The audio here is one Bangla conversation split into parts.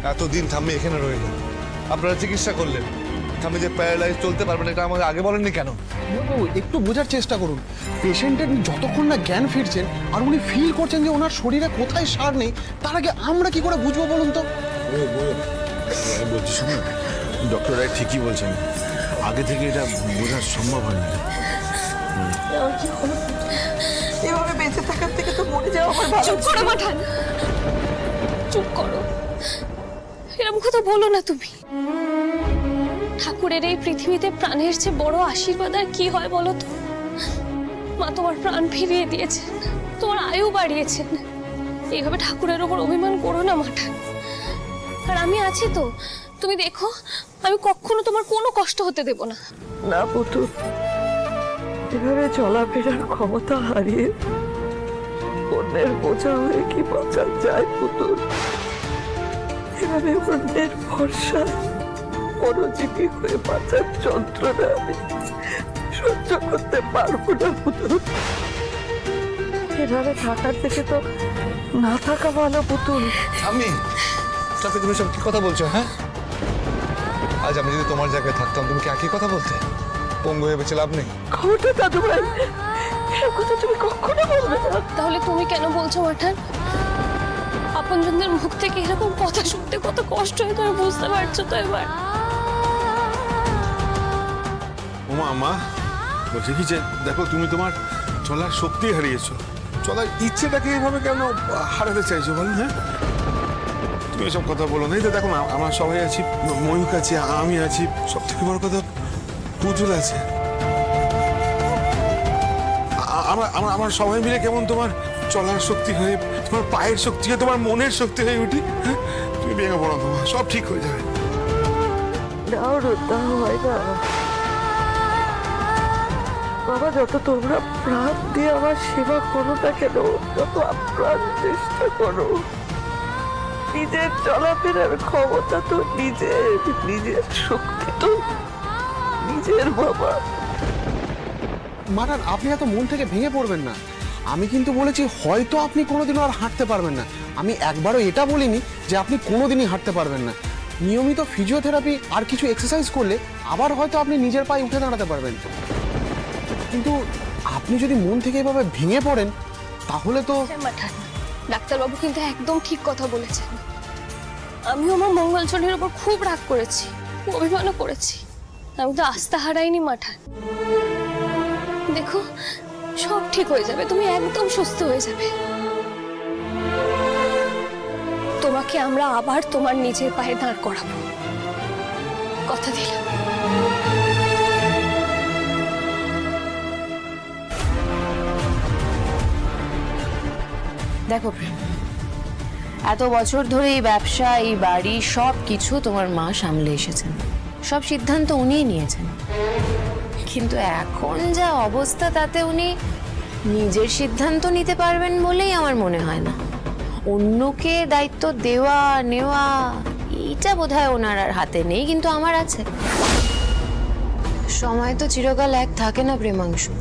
এতদিন ঠাম্মি এখানে রইলেন, আপনারা চিকিৎসা করলেন, ঠাম্মি যে প্যারালাইজ চলতে পারবেন এটা আমাকে আগে বলেননি কেন? বাবু একটু বোঝার চেষ্টা করুন, পেশেন্টের যতক্ষণ না জ্ঞান ফিরছেন আর উনি ফিল করছেন যে ওনার শরীরে কোথায় সার নেই, তার আগে আমরা কি করে বুঝবো বলুন তো? বলছি শুনুন, ডক্টর রায় ঠিকই বলছেন, আগে থেকে এটা বোঝা সম্ভব হয়নি। এভাবে বেঁচে থাকার থেকে তো মরে যাওয়া আমার ভালো। চুপ করো মাঠান, চুপ করো, এরকম কথা বলো না তুমি। ঠাকুরের এই পৃথিবীতে প্রাণের চেয়ে বড় আশীর্বাদ আর কি হয় বলো তো? মা তোমার প্রাণ ফিরিয়ে দিয়েছেন, তোমার আয়ু বাড়িয়েছেন। এইভাবে ঠাকুরের ওপর অভিমান করো না মাঠান। আর আমি আছি তো, তুমি দেখো আমি কখনো তোমার কোনো কষ্ট হতে দেব না। না পুতুল, এভাবে চলাফেরার ক্ষমতা হারিয়ে অন্যের বোঝা হয়ে কি বাঁচা যায় পুতুল? এভাবে অন্যের ভরসা পরজীবী হয়ে বাঁচার যন্ত্রণা আমি সহ্য করতে পারবো না পুতুল। এভাবে থাকার থেকে তো না থাকা ভালো পুতুল। ঠাম্মি, চাপে তুমি সব কি কথা বলছো? হ্যাঁ, আজ আমি যদি তোমার জায়গায় থাকতাম তুমি কি একই কথা বলতে? পঙ্গু হয়ে বেঁচে লাভ নেই। খবরটা দাদু ভাই, এরকম কথা তুমি কখনো বলবে না। তাহলে তুমি কেন বলছো মাঠান? আপনজনদের মুখ থেকে এরকম কথা শুনতে কত কষ্ট হয় তুমি বুঝতে পারছো তো এবার? ওমা মা, বলছি কি যে দেখো তুমি তোমার চলার শক্তি হারিয়েছো, চলার ইচ্ছেটাকে এইভাবে কেন হারাতে চাইছো বল? হ্যাঁ, তুমি এসব কথা বলো না। এই তো দেখো না, আমরা সবাই আছি, ময়ূক আছে, আমি আছি, সব থেকে বড় কথা পুতুল আছে। আমরা সবাই মিলে কেমন তোমার চলার শক্তি হয়ে, তোমার পায়ের শক্তি হয়ে, তোমার মনের শক্তি হয়ে উঠি। হ্যাঁ, তুমি ভেঙে পড়ো না, সব ঠিক হয়ে যাবে। নাও রোদ্দা হয় না বাবা, যত তোমরা প্রাণ দিয়ে আমার সেবা করো না কেন, যত আপ্রাণ চেষ্টা করো, নিজের চলাফেরার ক্ষমতা তো নিজের শক্তি তো নিজের বাবা। মাঠান, আপনি এত মন থেকে ভেঙে পড়বেন না। আমি কিন্তু বলেছি হয়তো আপনি কোনোদিনও আর হাঁটতে পারবেন না, আমি একবারও এটা বলিনি যে আপনি কোনোদিনই হাঁটতে পারবেন না। নিয়মিত ফিজিওথেরাপি আর কিছু এক্সারসাইজ করলে আবার হয়তো আপনি নিজের পায়ে উঠে দাঁড়াতে পারবেন। কিন্তু আপনি যদি মন থেকে এভাবে ভেঙে পড়েন তাহলে তো। মাঠান, ডাক্তারবাবু কিন্তু একদম ঠিক কথা বলেছেন। আমিও আমার মঙ্গলচণ্ডীর উপর খুব রাগ করেছি, অভিমানও করেছি, আমি তো আস্থা হারাইনি মাঠান। দেখো সব ঠিক হয়ে যাবে, তুমি একদম সুস্থ হয়ে যাবে। তোমাকে আমরা আবার তোমার নিজের পায়ে দাঁড় করাবো, কথা দিলাম। দেখো প্রেম, এত বছর ধরে এই ব্যবসা, এই বাড়ি, সব কিছু তোমার মা সামলে এসেছেন, সব সিদ্ধান্ত উনিই নিয়েছেন। কিন্তু এখন যা অবস্থা তাতে উনি নিজের সিদ্ধান্ত নিতে পারবেন বলেই আমার মনে হয় না। অন্যকে দায়িত্ব দেওয়া নেওয়া এইটা বোধহয় ওনার আর হাতে নেই, কিন্তু আমার আছে। সময় তো চিরকাল এক থাকে না প্রেমাংশু,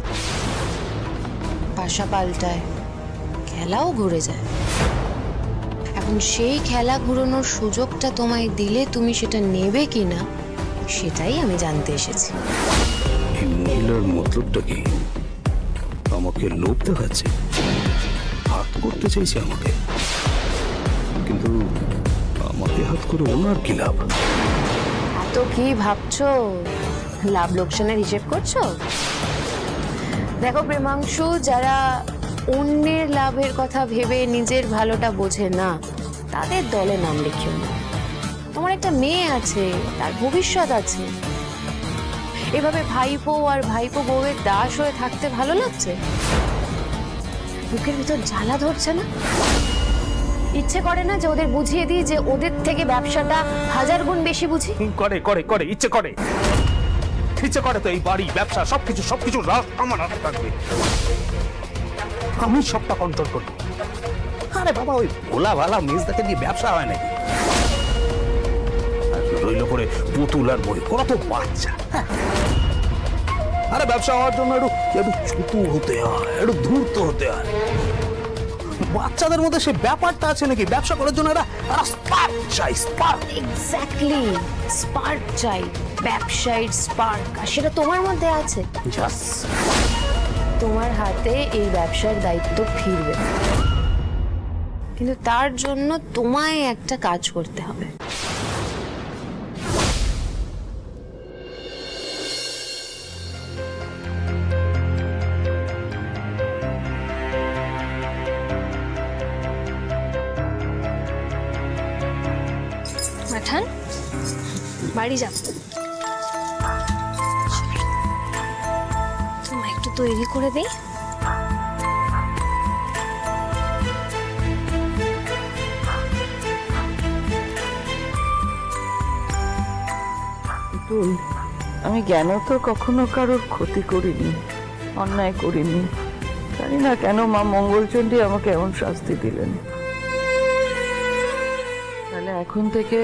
পাশা পাল্টায়, খেলাও ঘুরে যায়। এখন সেই খেলা ঘুরানোর সুযোগটা তোমায় দিলে তুমি সেটা নেবে কিনা সেটাই আমি জানতে এসেছি। এই মহিলার মতলবটা কি? আমাকে লোভ দেখাচ্ছে, হাত করতে চাইছে আমাকে, কিন্তু আমাকে হাত করে ওনার কি লাভ? এত কি ভাবছো? লাভ লোকসানের হিসেব করছো? দেখো প্রেমাংশু, যারা অন্যের লাভের কথা ভেবে নিজের ভালোটা বোঝে না তাদের দলে নাম লিখিও না। তোমার একটা মেয়ে আছে, তার ভবিষ্যৎ আছে। এভাবে ভাইপো আর ভাইপো বউয়ের দাস হয়ে থাকতে ভালো লাগছে? বুকের ভিতর জ্বালা ধরছে না? ইচ্ছে করে না যে ওদের বুঝিয়ে দিই যে ওদের থেকে ব্যবসাটা 1000 গুণ বেশি বুঝি? করে করে করে ইচ্ছে করে, ইচ্ছে করে তো এই বাড়ি, ব্যবসা, সবকিছু রাত আমার হাতে থাকবে, আমি সবটা কন্ট্রোল করবো। আরে বাবা, ওই ভোলা ভালা মেজদাকে দিয়ে ব্যবসা হয় নাকি? রইল করে পুতুল আর বই, ওরা তো বাচ্চা। আরে ব্যবসা হওয়ার জন্য একটু চতুর হতে হয়, একটু ধূর্ত হতে হয়। বাচ্চাদের মধ্যে সে ব্যাপারটা আছে নাকি? ব্যবসা করার জন্য এরা স্পার্ক চাই, স্পার্ক। এক্স্যাক্টলি, স্পার্ক চাই, ব্যবসায়ীর স্পার্ক, আর সেটা তোমার মধ্যে আছে। জাস তোমার হাতে এই ব্যবসার দায়িত্ব ফিরবে, কিন্তু তার জন্য তোমায় একটা কাজ করতে হবে। মাঠান, বাড়ি যাব। তোমায় একটু তৈরি করে দেই। তুই, আমি জ্ঞান তো কখনো কারোর ক্ষতি করিনি, অন্যায় করিনি। জানি না কেন মা মঙ্গলচণ্ডী আমাকে এমন শাস্তি দিলেন। তাহলে এখন থেকে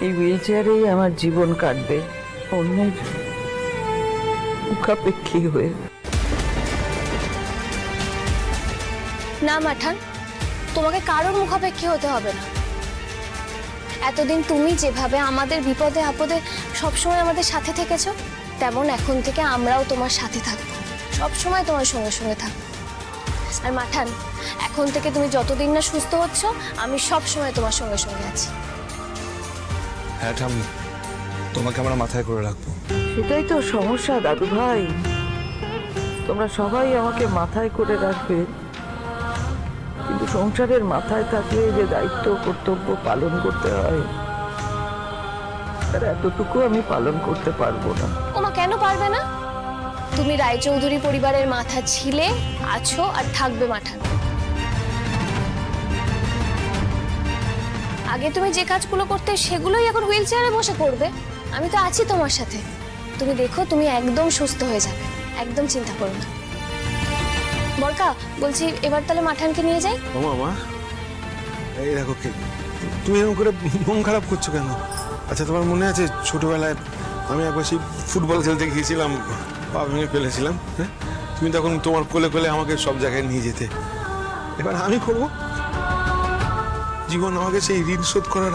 এই হুইল চেয়ারেই আমার জীবন কাটবে, অন্যের মুখাপেক্ষী হয়ে। না মাঠান, তোমাকে কারোর মুখাপেক্ষী হতে হবে না। এতদিন তুমি যেভাবে আমাদের বিপদে আপদে সবসময় আমাদের সাথে থেকেছো, তেমন এখন থেকে আমরাও তোমার সাথে থাকবো, সবসময় তোমার সঙ্গে সঙ্গে থাকবো। আর মাঠান, এখন থেকে তুমি যতদিন না সুস্থ হচ্ছ, আমি সবসময় তোমার সঙ্গে সঙ্গে আছি। হ্যাঁ ঠাম্মি, তোমাকে আমরা মাথায় করে রাখবো। সেটাই তো সমস্যা দাদু ভাই, তোমরা সবাই আমাকে মাথায় করে রাখবে, কিন্তু সংসারের মাথায় থাকলে যে দায়িত্ব কর্তব্য পালন করতে হয়, তার এতটুকু আমি পালন করতে পারবো না। ওমা, কেন পারবে না? তুমি রায়চৌধুরী পরিবারের মাথা ছিলে, আছো আর থাকবে মাঠান। আগে তুমি যে কাজগুলো করতে, সেগুলোই এখন হুইল চেয়ারে বসে করবে। আমি তো আছি তোমার সাথে। তুমি দেখো, তুমি একদম সুস্থ হয়ে যাবে, একদম চিন্তা করো না। বরকা, বলছি এবার তাহলে মাঠানকে নিয়ে যাই। ও মামা, এই দেখো তুমি এরকম করে মন খারাপ করছো কেন? আচ্ছা, তোমার মনে আছে ছোটবেলায় আমি একবার সেই ফুটবল খেলতে গিয়েছিলাম, পা ভেঙে ফেলেছিলাম, হ্যাঁ? তুমি তখন তোমার কোলে কোলে আমাকে সব জায়গায় নিয়ে যেতে। এবার আমি করবো। জীবন আমাকে সেই ঋণ শোধ করার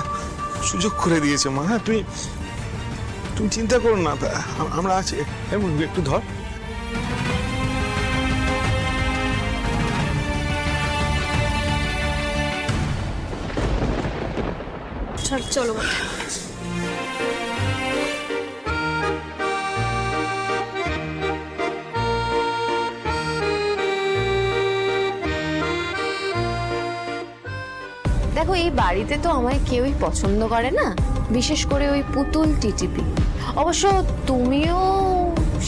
সুযোগ করে দিয়েছে মা। হ্যাঁ, তুমি চিন্তা করো না, আমরা আছি। এমন একটু ধর। চলো মাঠান। দেখো, এই বাড়িতে তো আমায় কেউই পছন্দ করে না, বিশেষ করে ওই পুতুল টিটিপি। অবশ্য তুমিও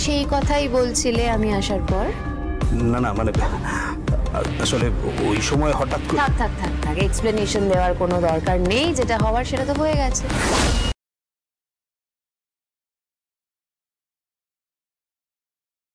সেই কথাই বলছিলে আমি আসার পর। না না, মানে আসলে ওই সময় হঠাৎ করে থাক থাক থাক থাক, এক্সপ্লেনেশন দেওয়ার কোনো দরকার নেই, যেটা হওয়ার সেটা তো হয়ে গেছে।